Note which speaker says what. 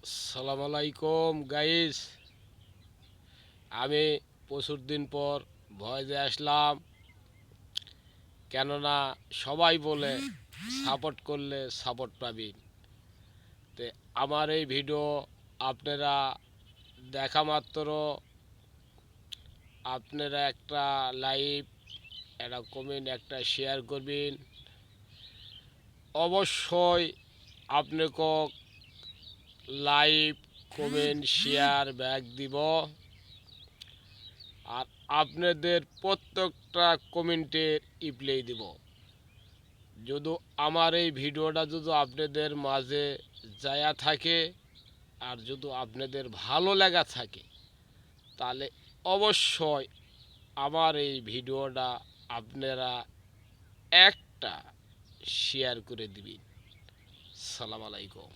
Speaker 1: আসসালামু আলাইকুম গাইস। আমি প্রচুর দিন পর ভয়েসে আসলাম, কেননা সবাই বলে সাপোর্ট করলে সাপোর্ট পাবেন। তে আমার এই ভিডিও আপনারা দেখা মাত্র আপনারা একটা লাইক, একটা কমেন্ট, একটা শেয়ার করবেন। অবশ্যই আপনাকে লাইক, কমেন্ট, শেয়ার ব্যাক দিব। আর আপনাদের প্রত্যেকটা কমেন্টের রিপ্লাই দিব। যদি আমার এই ভিডিওটা যদি আপনাদের মাঝে যায়া থাকে আর যদি আপনাদের ভালো লাগা থাকে, তাহলে অবশ্যই আমার এই ভিডিওটা আপনারা একটা শেয়ার করে দিবেন। সালাম আলাইকুম।